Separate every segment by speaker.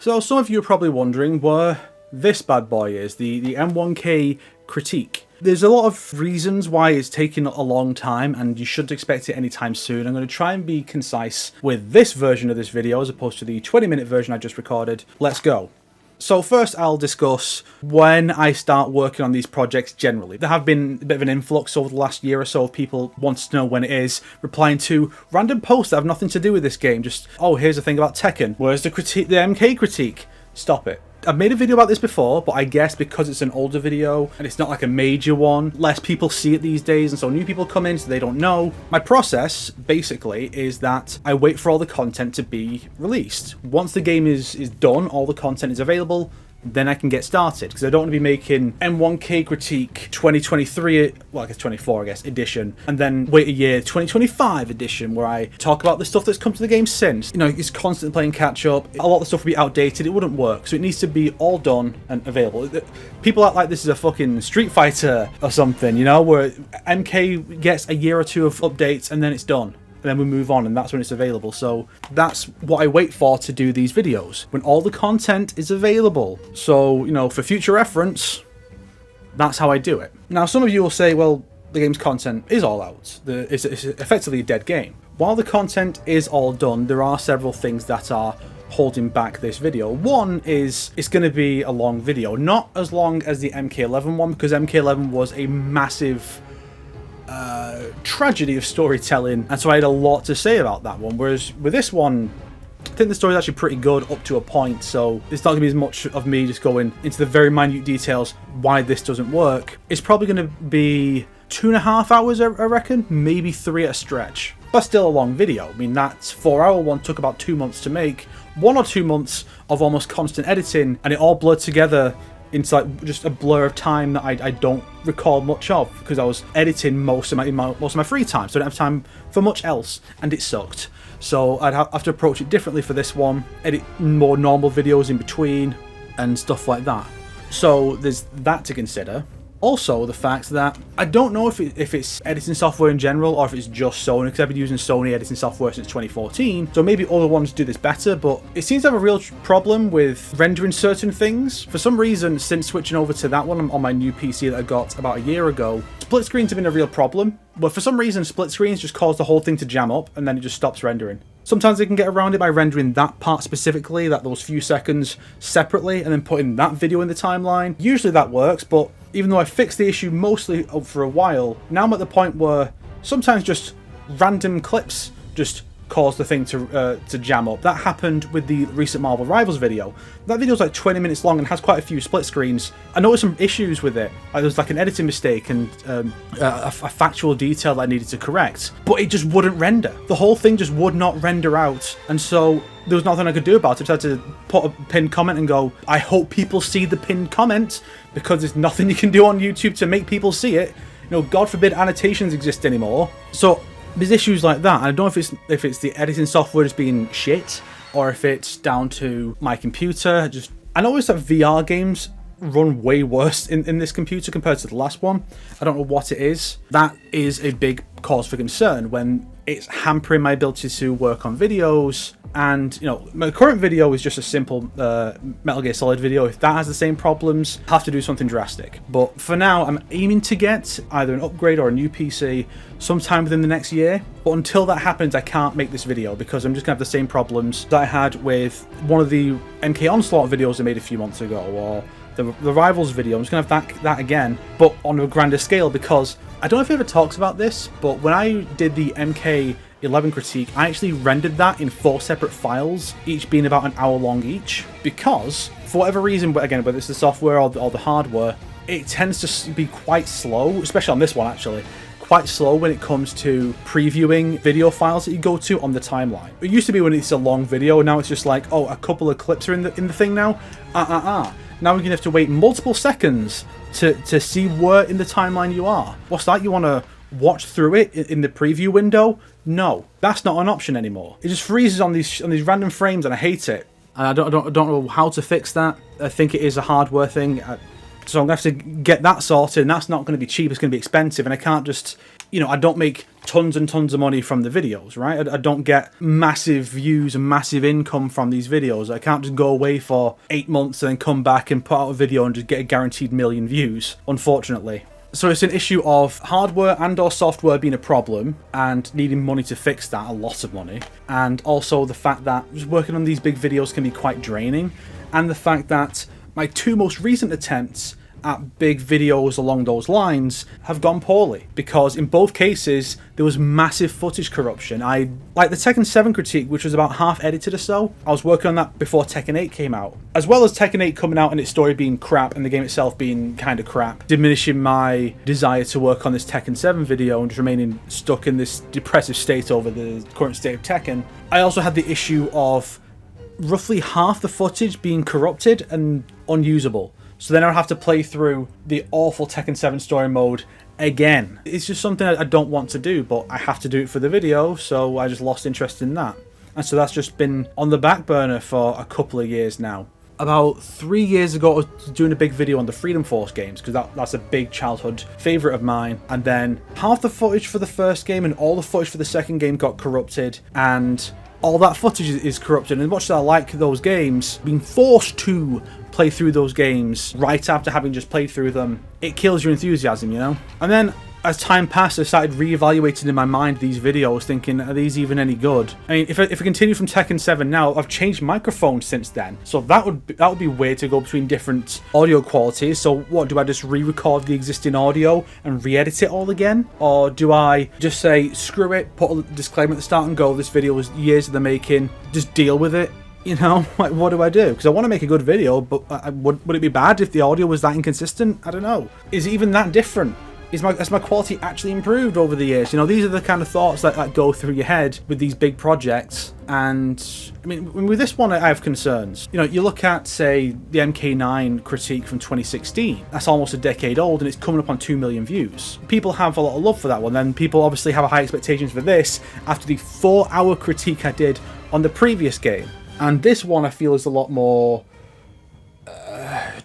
Speaker 1: So some of you are probably wondering where this bad boy is, the M1K Kritique. There's a lot of reasons why it's taking a long time, and you shouldn't expect it anytime soon. I'm going to try and be concise with this version of this video as opposed to the 20-minute version I just recorded. Let's go. So first I'll discuss when I start working on these projects generally. There have been a bit of an influx over the last year or so of people wanting to know when it is, replying to random posts that have nothing to do with this game. Just, oh, here's the thing about Tekken. Where's the MK critique? Stop it. I've made a video about this before, but I guess because it's an older video and it's not like a major one, less people see it these days, and so new people come in so they don't know. My process, basically, is that I wait for all the content to be released. Once the game is done, all the content is available, then I can get started, because I don't want to be making M1K Kritique 2023, well I guess 24 I guess, edition, and then wait a year, 2025 edition, where I talk about the stuff that's come to the game since. You know, it's constantly playing catch up, a lot of the stuff would be outdated, it wouldn't work, so it needs to be all done and available. People act like this is a fucking Street Fighter or something, you know, where MK gets a year or two of updates and then it's done. And then we move on, and that's when it's available. So that's what I wait for to do these videos, when all the content is available. So, you know, for future reference, that's how I do it. Now, some of you will say, well, the game's content is all out. It's effectively a dead game. While the content is all done, there are several things that are holding back this video. One is it's going to be a long video. Not as long as the MK11 one, because MK11 was a massive tragedy of storytelling, and so I had a lot to say about that one, whereas with this one I think the story is actually pretty good up to a point, so it's not going to be as much of me just going into the very minute details why this doesn't work. It's probably going to be 2.5 hours, I reckon, maybe 3 at a stretch, but still a long video. I mean, that 4-hour one took about 2 months to make, 1 or 2 months of almost constant editing, and it all blurred together into like just a blur of time that I don't recall much of, because I was editing most of my free time, so I don't have time for much else, and it sucked. So I'd have to approach it differently for this one, edit more normal videos in between and stuff like that. So there's that to consider. Also, the fact that I don't know if it's editing software in general or if it's just Sony, because I've been using Sony editing software since 2014, so maybe other ones do this better, but it seems to have a real problem with rendering certain things. For some reason, since switching over to that one on my new PC that I got about a year ago, split screens have been a real problem, but for some reason split screens just cause the whole thing to jam up and then it just stops rendering. Sometimes they can get around it by rendering that part specifically, those few seconds separately, and then putting that video in the timeline. Usually that works, but even though I fixed the issue mostly for a while, now I'm at the point where sometimes just random clips just cause the thing to jam up. That happened with the recent Marvel Rivals video. That video's like 20 minutes long and has quite a few split screens. I noticed some issues with it. There was like an editing mistake and a factual detail that I needed to correct, but it just wouldn't render. The whole thing just would not render out, and so there was nothing I could do about it. I just had to put a pinned comment and go, I hope people see the pinned comment, because there's nothing you can do on YouTube to make people see it. You know, God forbid annotations exist anymore. So there's issues like that. I don't know if it's the editing software just being shit, or if it's down to my computer. I noticed that VR games run way worse in this computer compared to the last one. I don't know what it is. That is a big cause for concern when it's hampering my ability to work on videos. And, you know, my current video is just a simple Metal Gear Solid video. If that has the same problems, I have to do something drastic. But for now, I'm aiming to get either an upgrade or a new PC sometime within the next year. But until that happens, I can't make this video, because I'm just going to have the same problems that I had with one of the MK Onslaught videos I made a few months ago, or the Rivals video. I'm just going to have that again, but on a grander scale, because I don't know if he ever talks about this, but when I did the MK11 critique, I actually rendered that in 4 separate files, each being about an hour long each, because for whatever reason, but again, whether it's the software or the hardware, it tends to be quite slow, especially on this one actually, quite slow when it comes to previewing video files that you go to on the timeline. It used to be when it's a long video, now it's just like, oh, a couple of clips are in the thing now, Now we're going to have to wait multiple seconds to see where in the timeline you are. What's that? You want to watch through it in the preview window? No, that's not an option anymore. It just freezes on these random frames, and I hate it. And I don't know how to fix that. I think it is a hardware thing. So I'm going to have to get that sorted, and that's not going to be cheap, it's going to be expensive, and I can't just, you know, I don't make tons and tons of money from the videos, right? I don't get massive views and massive income from these videos. I can't just go away for 8 months and then come back and put out a video and just get a guaranteed million views, unfortunately. So it's an issue of hardware and or software being a problem and needing money to fix that, a lot of money. And also the fact that just working on these big videos can be quite draining. And the fact that my 2 most recent attempts at big videos along those lines have gone poorly, because in both cases there was massive footage corruption. Like the Tekken 7 critique, which was about half edited or so, I was working on that before Tekken 8 came out, as well as Tekken 8 coming out and its story being crap and the game itself being kind of crap, diminishing my desire to work on this Tekken 7 video and just remaining stuck in this depressive state over the current state of Tekken. I also had the issue of roughly half the footage being corrupted and unusable. So then I would have to play through the awful Tekken 7 story mode again. It's just something I don't want to do, but I have to do it for the video, so I just lost interest in that. And so that's just been on the back burner for a couple of years now. About 3 years ago, I was doing a big video on the Freedom Force games, because that's a big childhood favourite of mine. And then half the footage for the first game and all the footage for the second game got corrupted, and all that footage is corrupted. And as much as I like those games, being forced to play through those games right after having just played through them, it kills your enthusiasm, you know? And then as time passed, I started reevaluating in my mind these videos, thinking, are these even any good? I mean, if I continue from Tekken 7 now, I've changed microphones since then, so that would be weird to go between different audio qualities. So what, do I just re-record the existing audio and re-edit it all again? Or do I just say, screw it, put a disclaimer at the start and go, this video was years in the making, just deal with it? You know, like, what do I do? Because I want to make a good video, but would it be bad if the audio was that inconsistent? I don't know. Is it even that different? Has my quality actually improved over the years? You know, these are the kind of thoughts that go through your head with these big projects. And I mean, with this one, I have concerns. You know, you look at, say, the MK9 critique from 2016. That's almost a decade old, and it's coming up on 2 million views. People have a lot of love for that one. Then people obviously have high expectations for this after the 4-hour critique I did on the previous game. And this one I feel is a lot more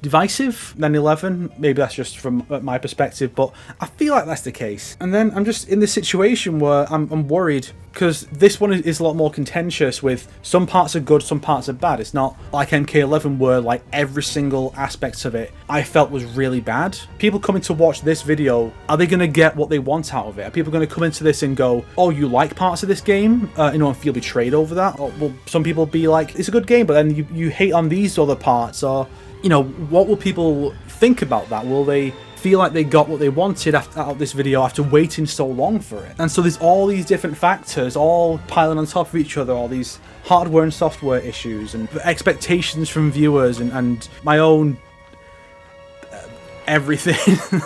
Speaker 1: divisive than 11. Maybe that's just from my perspective, but I feel like that's the case. And then I'm just in this situation where I'm worried, because this one is a lot more contentious, with some parts are good, some parts are bad. It's not like MK11 where like every single aspect of it I felt was really bad. People coming to watch this video, are they going to get what they want out of it? Are people going to come into this and go, oh, you like parts of this game, you know, and feel betrayed over that? Or will some people be like, it's a good game, but then you hate on these other parts? Or, you know, what will people think about that? Will they feel like they got what they wanted out of this video after waiting so long for it? And so there's all these different factors all piling on top of each other, all these hardware and software issues and expectations from viewers and my own everything.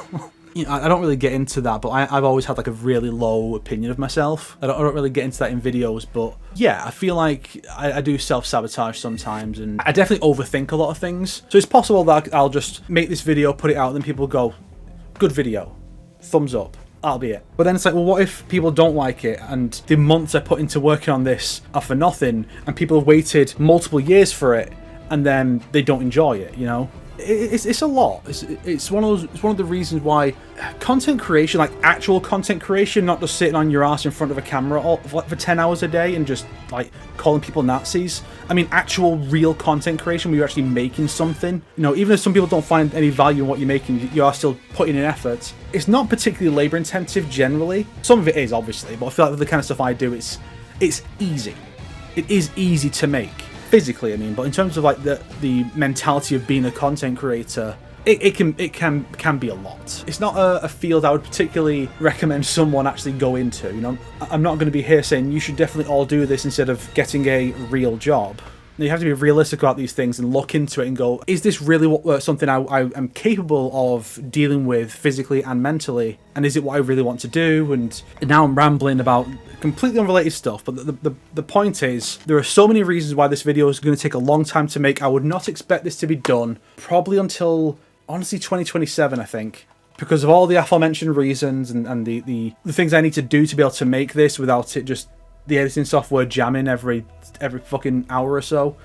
Speaker 1: You know, I don't really get into that, but I've always had like a really low opinion of myself. I don't really get into that in videos, but yeah, I feel like I do self-sabotage sometimes, and I definitely overthink a lot of things. So it's possible that I'll just make this video, put it out, and then people go, good video, thumbs up, that'll be it. But then it's like, well, what if people don't like it, and the months I put into working on this are for nothing, and people have waited multiple years for it, and then they don't enjoy it, you know? It's a lot. It's one of the reasons why content creation, like actual content creation, not just sitting on your ass in front of a camera for 10 hours a day and just like calling people Nazis. I mean, actual real content creation where you're actually making something. You know, even if some people don't find any value in what you're making, you are still putting in effort. It's not particularly labor intensive generally. Some of it is, obviously, but I feel like with the kind of stuff I do, it's easy. It is easy to make. Physically, I mean, but in terms of like the mentality of being a content creator, it can be a lot. It's not a field I would particularly recommend someone actually go into. You know, I'm not going to be here saying you should definitely all do this instead of getting a real job. You have to be realistic about these things and look into it and go, is this really something I am capable of dealing with physically and mentally? And is it what I really want to do? And now I'm rambling about completely unrelated stuff, but the point is, there are so many reasons why this video is going to take a long time to make. I would not expect this to be done probably until, honestly, 2027, I think. Because of all the aforementioned reasons and the things I need to do to be able to make this without it just the editing software jamming every fucking hour or so.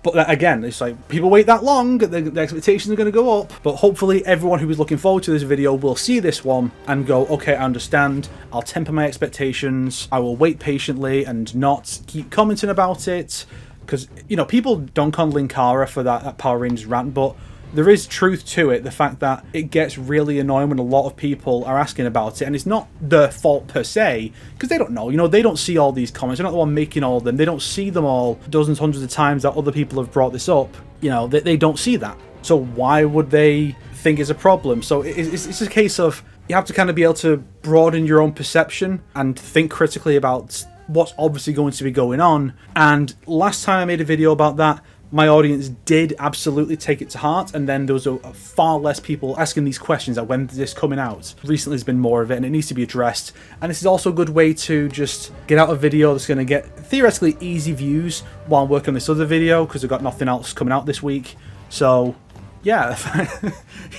Speaker 1: But again, it's like, people wait that long, the expectations are going to go up. But hopefully everyone who is looking forward to this video will see this one and go, okay, I understand. I'll temper my expectations. I will wait patiently and not keep commenting about it. Because, you know, people dunk on Linkara for that Power Rangers rant, but there is truth to it. The fact that it gets really annoying when a lot of people are asking about it, and it's not their fault per se, because they don't know. You know, they don't see all these comments. They're not the one making all of them. They don't see them all dozens, hundreds of times that other people have brought this up. You know, they don't see that. So why would they think it's a problem? So it's a case of, you have to kind of be able to broaden your own perception and think critically about what's obviously going to be going on. And last time I made a video about that, my audience did absolutely take it to heart, and then there was a far less people asking these questions, like, when is this coming out? Recently there's been more of it, and it needs to be addressed. And this is also a good way to just get out a video that's going to get theoretically easy views while I'm working on this other video, because I've got nothing else coming out this week. So yeah,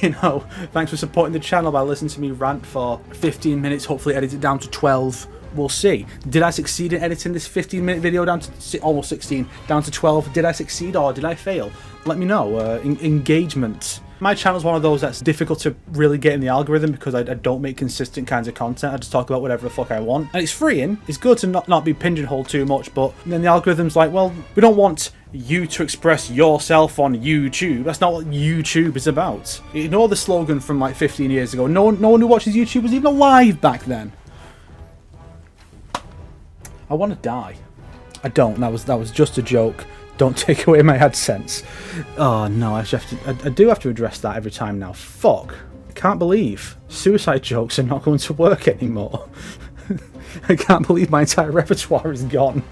Speaker 1: you know, thanks for supporting the channel by listening to me rant for 15 minutes, hopefully edit it down to 12. We'll see. Did I succeed in editing this 15-minute video down to almost 16, down to 12? Did I succeed or did I fail? Let me know. Engagement. My channel is one of those that's difficult to really get in the algorithm, because I don't make consistent kinds of content. I just talk about whatever the fuck I want. And it's freeing. It's good to not be pigeonholed too much, but then the algorithm's like, well, we don't want you to express yourself on YouTube. That's not what YouTube is about. Ignore the slogan from like 15 years ago. No one who watches YouTube was even alive back then. I want to die. I don't. That was just a joke. Don't take away my AdSense. Oh no, I do have to address that every time now. Fuck. I can't believe suicide jokes are not going to work anymore. I can't believe my entire repertoire is gone.